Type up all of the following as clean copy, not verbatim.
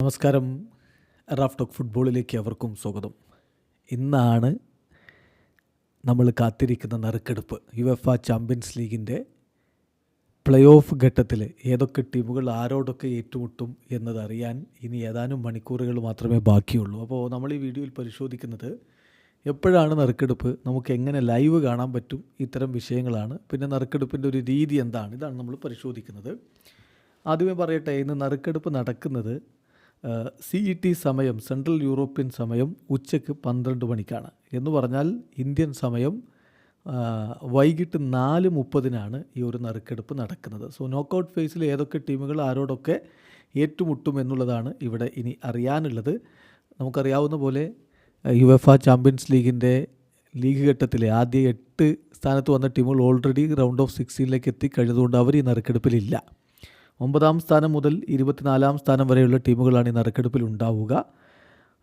നമസ്കാരം. Raf talk ഫുട്ബോളിലേക്ക് അവർക്കും സ്വാഗതം. ഇന്നാണ് നമ്മൾ കാത്തിരിക്കുന്ന നറുക്കെടുപ്പ്. യുവേഫ ചാമ്പ്യൻസ് ലീഗിൻ്റെ പ്ലേ ഓഫ് ഘട്ടത്തിൽ ഏതൊക്കെ ടീമുകൾ ആരോടൊക്കെ ഏറ്റുമുട്ടും എന്നതറിയാൻ ഇനി ഏതാനും മണിക്കൂറുകൾ മാത്രമേ ബാക്കിയുള്ളൂ. അപ്പോൾ നമ്മൾ ഈ വീഡിയോയിൽ പരിശോധിക്കുന്നത് എപ്പോഴാണ് നറുക്കെടുപ്പ്, നമുക്ക് എങ്ങനെ ലൈവ് കാണാൻ പറ്റും, ഇത്തരം വിഷയങ്ങളാണ്. പിന്നെ നറുക്കെടുപ്പിൻ്റെ ഒരു രീതി എന്താണ്, ഇതാണ് നമ്മൾ പരിശോധിക്കുന്നത്. ആദ്യമേ പറയട്ടെ, ഇന്ന് നറുക്കെടുപ്പ് നടക്കുന്നത് CET സമയം, സെൻട്രൽ യൂറോപ്യൻ സമയം ഉച്ചയ്ക്ക് 12 മണിക്കാണ്. എന്ന് പറഞ്ഞാൽ ഇന്ത്യൻ സമയം വൈകിട്ട് 4:30 ഈ ഒരു നറുക്കെടുപ്പ് നടക്കുന്നത്. സോ നോക്കൗട്ട് ഫേസിൽ ഏതൊക്കെ ടീമുകൾ ആരോടൊക്കെ ഏറ്റുമുട്ടും എന്നുള്ളതാണ് ഇവിടെ ഇനി അറിയാനുള്ളത്. നമുക്കറിയാവുന്ന പോലെ യുവേഫ ചാമ്പ്യൻസ് ലീഗിൻ്റെ ലീഗ് ഘട്ടത്തിലെ ആദ്യ 8 സ്ഥാനത്ത് വന്ന ടീമുകൾ ഓൾറെഡി റൗണ്ട് ഓഫ് 16 എത്തിക്കഴിഞ്ഞതുകൊണ്ട് അവർ ഈ നറുക്കെടുപ്പിലില്ല. 9ാം സ്ഥാനം മുതൽ 24ാം സ്ഥാനം വരെയുള്ള ടീമുകളാണ് ഈ നറുക്കെടുപ്പിൽ ഉണ്ടാവുക.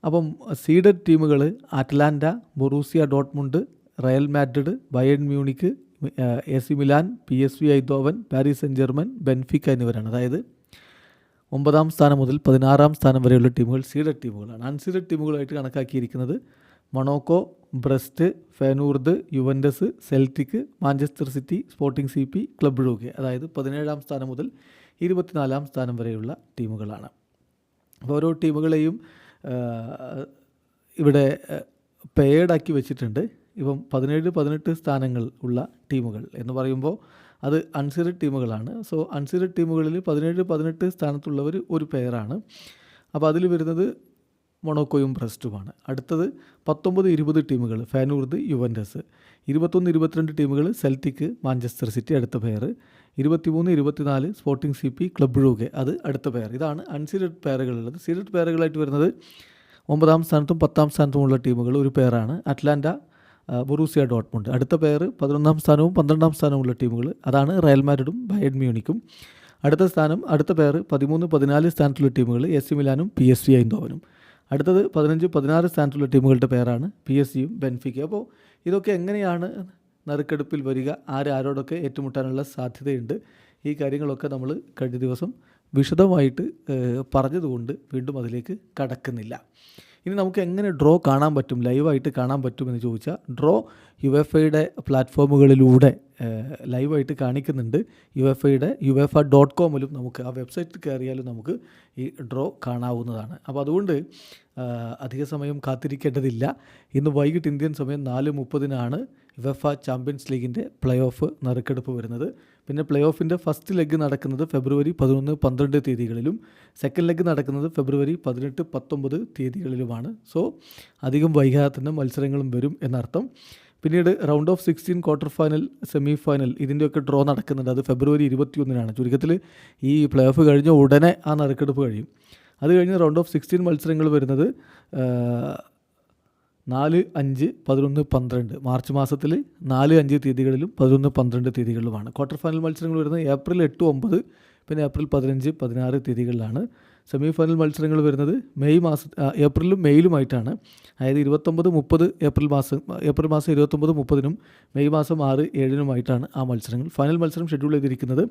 അപ്പം സീഡഡ് ടീമുകൾ Atalanta, Borussia Dortmund, Real Madrid, Bayern Munich, AC Milan, PSV Eindhoven, Paris Saint Germain, Benfica എന്നിവരാണ്. അതായത് 9ാം സ്ഥാനം മുതൽ 16ാം സ്ഥാനം വരെയുള്ള ടീമുകൾ സീഡഡ് ടീമുകളാണ്. അൺസീഡഡ് ടീമുകളായിട്ട് കണക്കാക്കിയിരിക്കുന്നത് Monaco, Brest, Feyenoord, Juventus, Celtic, Manchester City, Sporting CP, club Brugge. അതായത് 17ാം സ്ഥാനം മുതൽ 24ാം സ്ഥാനം വരെയുള്ള ടീമുകളാണ്. അപ്പോൾ ഓരോ ടീമുകളെയും ഇവിടെ പെയർഡാക്കി വെച്ചിട്ടുണ്ട്. ഇപ്പം 17-18 സ്ഥാനങ്ങൾ ഉള്ള ടീമുകൾ എന്ന് പറയുമ്പോൾ അത് അൺസീഡഡ് ടീമുകളാണ്. സോ അൺസീഡഡ് ടീമുകളിൽ 17-18 സ്ഥാനത്തുള്ളവർ ഒരു പെയറാണ്. അപ്പോൾ അതിൽ വരുന്നത് മൊണോക്കോയും ബ്രസ്റ്റുമാണ്. അടുത്തത് 19-20 ടീമുകൾ ഫെനൂർദ്, യുവൻറ്റസ്. 21-22 ടീമുകൾ സെൽറ്റിക്, മാഞ്ചസ്റ്റർ സിറ്റി അടുത്ത pair. 23-24 sporting CP, club Brugge അത് അടുത്ത പെയർ. ഇതാണ് അൺസീഡഡ് പെയറുകളുള്ളത്. സീഡഡ് പെയറുകളായിട്ട് വരുന്നത് 9ാം സ്ഥാനത്തും 10ാം സ്ഥാനത്തുമുള്ള ടീമുകൾ ഒരു പെയറാണ്. Atalanta, Borussia Dortmund. അടുത്ത പെയർ 11ാം സ്ഥാനവും 12ാം സ്ഥാനവുമുള്ള ടീമുകൾ, അതാണ് റയൽ മാഡ്രിഡും ബയേൺ മ്യൂണിക്കും. അടുത്ത പെയർ 13-14 സ്ഥാനത്തുള്ള ടീമുകൾ AC മിലാനും PSV ഐന്തോവനും. അടുത്തത് 15-16 സ്ഥാനത്തുള്ള ടീമുകളുടെ പേരാണ് PSG-യും ബെൻഫിക്ക. അപ്പോൾ ഇതൊക്കെ എങ്ങനെയാണ് നറുക്കെടുപ്പിൽ വരിക, ആരോടൊക്കെ ഏറ്റുമുട്ടാനുള്ള സാധ്യതയുണ്ട്, ഈ കാര്യങ്ങളൊക്കെ നമ്മൾ കഴിഞ്ഞ ദിവസം വിശദമായിട്ട് പറഞ്ഞതുകൊണ്ട് വീണ്ടും അതിലേക്ക് കടക്കുന്നില്ല. ഇനി നമുക്ക് എങ്ങനെ ഡ്രോ കാണാൻ പറ്റും, ലൈവായിട്ട് കാണാൻ പറ്റുമെന്ന് ചോദിച്ചാൽ, ഡ്രോ യുവേഫയുടെ പ്ലാറ്റ്ഫോമുകളിലൂടെ ലൈവായിട്ട് കാണിക്കുന്നുണ്ട്. UEFA.com നമുക്ക് ആ വെബ്സൈറ്റിൽ കയറിയാലും നമുക്ക് ഈ ഡ്രോ കാണാവുന്നതാണ്. അപ്പോൾ അതുകൊണ്ട് അധിക സമയം കാത്തിരിക്കേണ്ടതില്ല. ഇന്ന് വൈകിട്ട് ഇന്ത്യൻ സമയം 4:30 യുവേഫ ചാമ്പ്യൻസ് ലീഗിൻ്റെ പ്ലേ ഓഫ് നറുക്കെടുപ്പ് വരുന്നത്. പിന്നെ പ്ലേ ഓഫിൻ്റെ ഫസ്റ്റ് ലെഗ് നടക്കുന്നത് ഫെബ്രുവരി 11-12 തീയതികളിലും സെക്കൻഡ് ലെഗ് നടക്കുന്നത് ഫെബ്രുവരി 18-19 തീയതികളിലുമാണ്. സോ അധികം വൈകാതെ തന്നെ മത്സരങ്ങളും വരും എന്നർത്ഥം. പിന്നീട് round of 16, quarter final, semi final ഇതിൻ്റെയൊക്കെ ഡ്രോ നടക്കുന്നുണ്ട്. അത് ഫെബ്രുവരി 21 ചുരുക്കത്തിൽ ഈ പ്ലേ ഓഫ് കഴിഞ്ഞ ഉടനെ ആ നറുക്കെടുപ്പ് കഴിയും. അത് കഴിഞ്ഞ് റൗണ്ട് ഓഫ് 16 മത്സരങ്ങൾ വരുന്നത് 4, 5, 11, 12 മാർച്ച് മാസത്തിൽ 4, 5 തീയതികളിലും 11, 12 തീയതികളിലുമാണ്. ക്വാർട്ടർ ഫൈനൽ മത്സരങ്ങൾ വരുന്നത് ഏപ്രിൽ 8, 9 പിന്നെ ഏപ്രിൽ 15, 16 തീയതികളിലാണ്. സെമി ഫൈനൽ മത്സരങ്ങൾ വരുന്നത് ഏപ്രിലും മെയിലുമായിട്ടാണ്. അതായത് 29, 30 ഏപ്രിൽ മാസം 29, 30 മെയ് മാസം 6, 7 ആ മത്സരങ്ങൾ. ഫൈനൽ മത്സരം ഷെഡ്യൂൾ ചെയ്തിരിക്കുന്നത്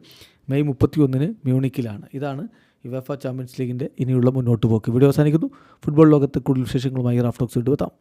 മെയ് 31 മ്യൂണിക്കിലാണ്. ഇതാണ് യുവേഫ ചാമ്പ്യൻസ് ലീഗിൻ്റെ ഇനിയുള്ള മുന്നോട്ട് പോക്ക്. വീഡിയോ അവസാനിക്കുന്നു. ഫുട്ബോൾ ലോകത്തെ കൂടുതൽ വിശേഷങ്ങളുമായി റാഫ് ടോക്സ് വീണ്ടും എത്താം.